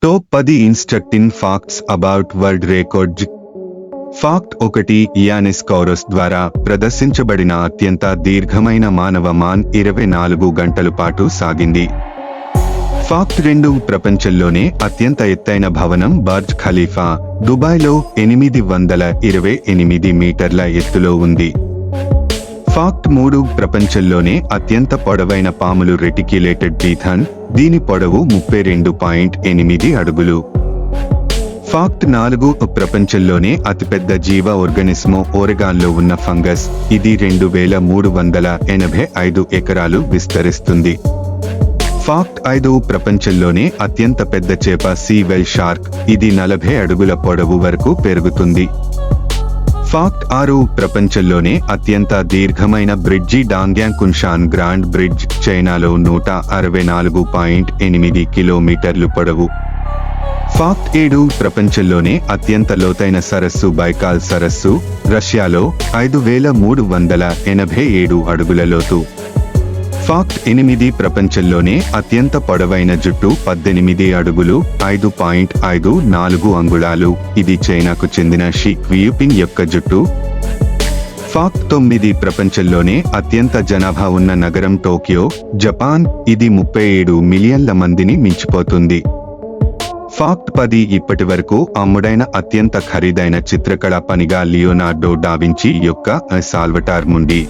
Top 10 instructing facts about world record. Fact 1. Yiannis Kouros ద్వారా ప్రదర్శించబడిన అత్యంత దీర్ఘమైన మానవ మాన్ 24 గంటల పాటు సాగింది. ఫ్యాక్ట్ 2. ప్రపంచంలోనే అత్యంత ఎత్తైన భవనం బర్జ్ ఖలీఫా దుబాయ్లో 828 మీటర్ల ఎత్తులో ఉంది. ఫ్యాక్ట్ 3. ప్రపంచంలోనే అత్యంత పొడవైన పాములు రెటిక్యులేటెడ్ పీథాన్, దీని పొడవు 32.8 అడుగులు. ఫ్యాక్ట్ 4. ప్రపంచంలోనే అతిపెద్ద జీవ ఆర్గానిస్మో ఓరెగాన్లో ఉన్న ఫంగస్, ఇది 2385 ఎకరాలు విస్తరిస్తుంది. ఫ్యాక్ట్ 5. ప్రపంచంలోనే అత్యంత పెద్ద చేప సీ వెల్ షార్క్, ఇది 40 అడుగుల పొడవు వరకు పెరుగుతుంది. ఫ్యాక్ట్ 6. ప్రపంచంలోనే అత్యంత దీర్ఘమైన బ్రిడ్జి డాంగ్యాంగ్ కున్షాన్ గ్రాండ్ బ్రిడ్జ్, చైనాలో 164.8 కిలోమీటర్లు పొడవు. ఫ్యాక్ట్ 7. ప్రపంచంలోనే అత్యంత లోతైన సరస్సు బైకాల్ సరస్సు, రష్యాలో 5387 అడుగుల లోతు. ఫ్యాక్ట్ 8. ప్రపంచంలోనే అత్యంత పొడవైన జుట్టు 18 అడుగులు 5.54 అంగుళాలు, ఇది చైనాకు చెందిన షీ క్వియూపింగ్ యొక్క జుట్టు. ఫ్యాక్ట్ 9. ప్రపంచంలోనే అత్యంత జనాభా ఉన్న నగరం టోక్యో, జపాన్, ఇది 37 మిలియన్ల మందిని మించిపోతుంది. ఫ్యాక్ట్ 10. ఇప్పటి వరకు అమ్ముడైన అత్యంత ఖరీదైన చిత్రకళా పనిగా లియోనార్డో డావించి యొక్క సాల్వటార్ ముండి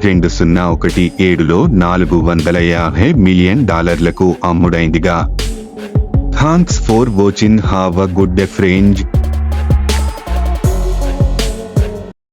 2017లో $450 మిలియన్ అమ్ముడైందిగా. Thanks for watching. Have a good day friends.